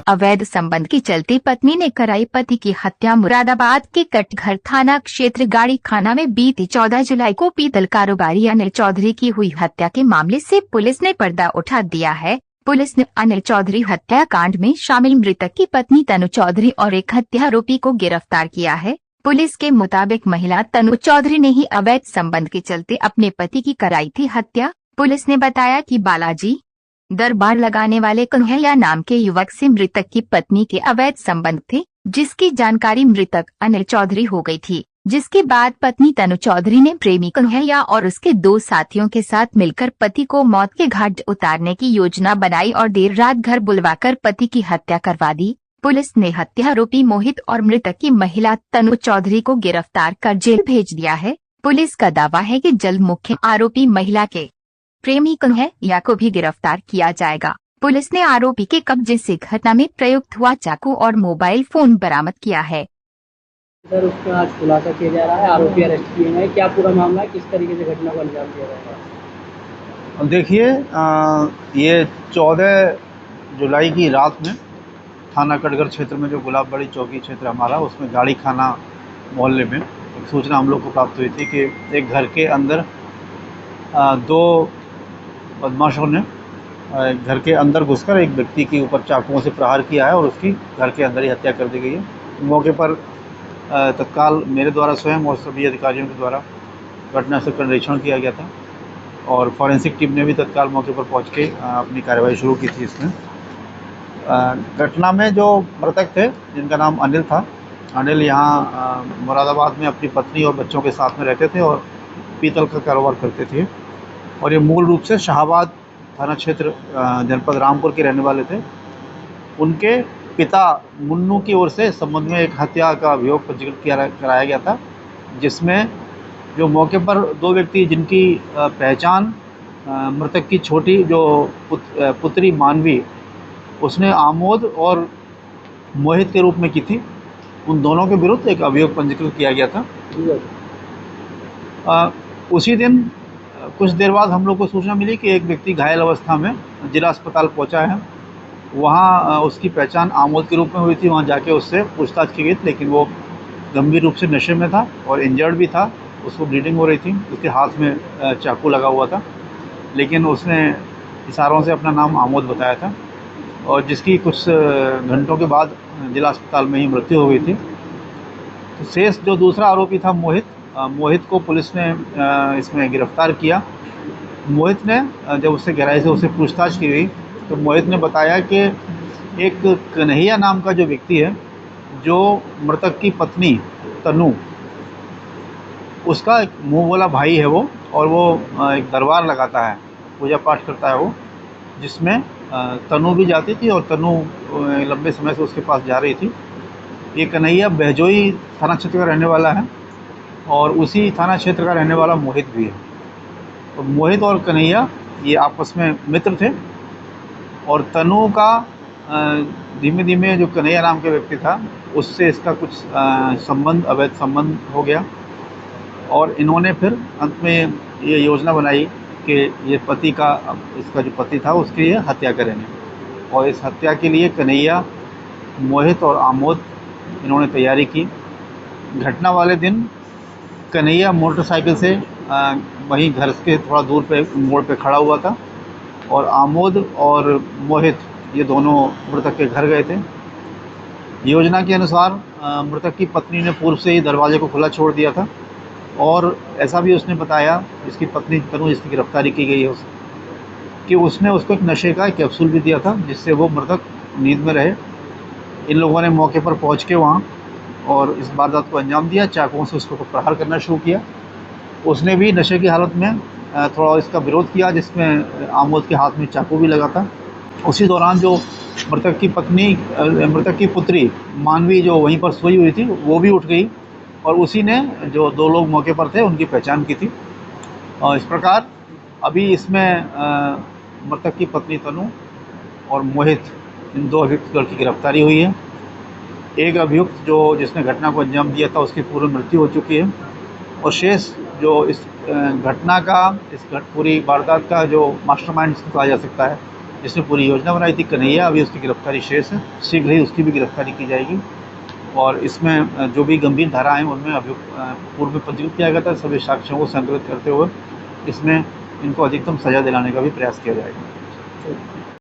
अवैध संबंध के चलते पत्नी ने कराई पति की हत्या। मुरादाबाद के कटघर थाना क्षेत्र गाड़ी खाना में बीती 14 जुलाई को पीतल कारोबारी अनिल चौधरी की हुई हत्या के मामले से पुलिस ने पर्दा उठा दिया है। पुलिस ने अनिल चौधरी हत्याकांड में शामिल मृतक की पत्नी तनु चौधरी और एक हत्या आरोपी को गिरफ्तार किया है। पुलिस के मुताबिक महिला तनु चौधरी ने ही अवैध संबंध के चलते अपने पति की कराई थी हत्या। पुलिस ने बताया कि बालाजी दरबार लगाने वाले कन्हैया नाम के युवक से मृतक की पत्नी के अवैध संबंध थे, जिसकी जानकारी मृतक अनिल चौधरी हो गई थी। जिसके बाद पत्नी तनु चौधरी ने प्रेमी कन्हैया और उसके 2 साथियों के साथ मिलकर पति को मौत के घाट उतारने की योजना बनाई और देर रात घर बुलवाकर पति की हत्या करवा दी। पुलिस ने हत्या आरोपी मोहित और मृतक की महिला तनु चौधरी को गिरफ्तार कर जेल भेज दिया है। पुलिस का दावा है कि जल्द मुख्य आरोपी महिला के प्रेमी कन्हैया को भी गिरफ्तार किया जाएगा। पुलिस ने आरोपी के कब्जे से घटना में प्रयुक्त हुआ चाकू और मोबाइल फोन बरामद किया है। सर, उसका आज खुलासा किया जा रहा है, आरोपी अरेस्ट किए हैं। क्या पूरा मामला है, किस तरीके से घटना को अंजाम दिया जाएगा? देखिए, ये 14 जुलाई की रात में थाना कटघर क्षेत्र में जो गुलाबबाड़ी चौकी क्षेत्र हमारा, उसमें गाड़ी खाना मोहल्ले में एक सूचना हम लोग को प्राप्त हुई थी कि एक घर के अंदर 2 बदमाशों ने घर के अंदर घुसकर एक व्यक्ति के ऊपर चाकुओं से प्रहार किया है और उसकी घर के अंदर ही हत्या कर दी गई है। मौके पर तत्काल मेरे द्वारा स्वयं और सभी अधिकारियों के द्वारा घटनास्थल का निरीक्षण किया गया था और फॉरेंसिक टीम ने भी तत्काल मौके पर पहुंच के अपनी कार्रवाई शुरू की थी। इसमें घटना में जो मृतक थे, जिनका नाम अनिल था, अनिल यहाँ मुरादाबाद में अपनी पत्नी और बच्चों के साथ में रहते थे और पीतल का कारोबार करते थे और ये मूल रूप से शाहबाद थाना क्षेत्र जनपद रामपुर के रहने वाले थे। उनके पिता मुन्नू की ओर से संबंध में एक हत्या का अभियोग पंजीकृत कराया गया था, जिसमें जो मौके पर 2 व्यक्ति जिनकी पहचान मृतक की छोटी जो पुत्री मानवी, उसने आमोद और मोहित के रूप में की थी, उन दोनों के विरुद्ध एक अभियोग पंजीकृत किया गया था। उसी दिन कुछ देर बाद हम लोग को सूचना मिली कि एक व्यक्ति घायल अवस्था में जिला अस्पताल पहुंचा है। वहां उसकी पहचान आमोद के रूप में हुई थी। वहां जाके उससे पूछताछ की गई, लेकिन वो गंभीर रूप से नशे में था और इंजर्ड भी था। उसको ब्लीडिंग हो रही थी, उसके हाथ में चाकू लगा हुआ था, लेकिन उसने इशारों से अपना नाम आमोद बताया था और जिसकी कुछ घंटों के बाद जिला अस्पताल में ही मृत्यु हो गई थी। तो शेष जो दूसरा आरोपी था मोहित को पुलिस ने इसमें गिरफ्तार किया। मोहित ने जब उससे गहराई से उससे पूछताछ की गई तो मोहित ने बताया कि एक कन्हैया नाम का जो व्यक्ति है, जो मृतक की पत्नी तनु, उसका एक मुँह बोला भाई है वो, और वो एक दरबार लगाता है, पूजा पाठ करता है वो, जिसमें तनु भी जाती थी और तनु लंबे समय से उसके पास जा रही थी। ये कन्हैया बहजोई थाना क्षेत्र का रहने वाला है और उसी थाना क्षेत्र का रहने वाला मोहित भी है। तो मोहित और कन्हैया ये आपस में मित्र थे और तनु का धीमे धीमे जो कन्हैया नाम के व्यक्ति था, उससे इसका कुछ संबंध, अवैध संबंध हो गया और इन्होंने फिर अंत में ये योजना बनाई कि ये पति का, इसका जो पति था उसकी ये हत्या करेंगे। और इस हत्या के लिए कन्हैया, मोहित और आमोद इन्होंने तैयारी की। घटना वाले दिन कन्हैया मोटरसाइकिल से वहीं घर के थोड़ा दूर पे मोड़ पे खड़ा हुआ था और आमोद और मोहित ये दोनों मृतक के घर गए थे। योजना के अनुसार मृतक की पत्नी ने पूर्व से ही दरवाजे को खुला छोड़ दिया था और ऐसा भी उसने बताया, इसकी पत्नी तनु, जिसकी गिरफ्तारी की गई है, कि उसने उसको एक नशे का कैप्सूल भी दिया था जिससे वो मृतक नींद में रहे। इन लोगों ने मौके पर पहुंच के वहाँ और इस वारदात को अंजाम दिया, चाकुओं से उसको प्रहार करना शुरू किया। उसने भी नशे की हालत में थोड़ा इसका विरोध किया, जिसमें आमोद के हाथ में चाकू भी लगा था। उसी दौरान जो मृतक की पुत्री मानवी जो वहीं पर सोई हुई थी, वो भी उठ गई और उसी ने जो 2 लोग मौके पर थे उनकी पहचान की थी। और इस प्रकार अभी इसमें मृतक की पत्नी तनु और मोहित, इन 2 अभियुक्तों की गिरफ्तारी हुई है। एक अभियुक्त जिसने घटना को अंजाम दिया था, उसकी पूर्व मृत्यु हो चुकी है और शेष जो इस घटना का, पूरी वारदात का जो मास्टरमाइंड कहा जा सकता है, जिसने पूरी योजना बनाई थी कन्हैया, अभी उसकी गिरफ्तारी शेष है। शीघ्र ही उसकी भी गिरफ्तारी की जाएगी और इसमें जो भी गंभीर धाराएं हैं उनमें पूर्व में पंजीकृत किया गया था। सभी साक्ष्यों को संकलित करते हुए इसमें इनको अधिकतम सजा दिलाने का भी प्रयास किया जाएगा।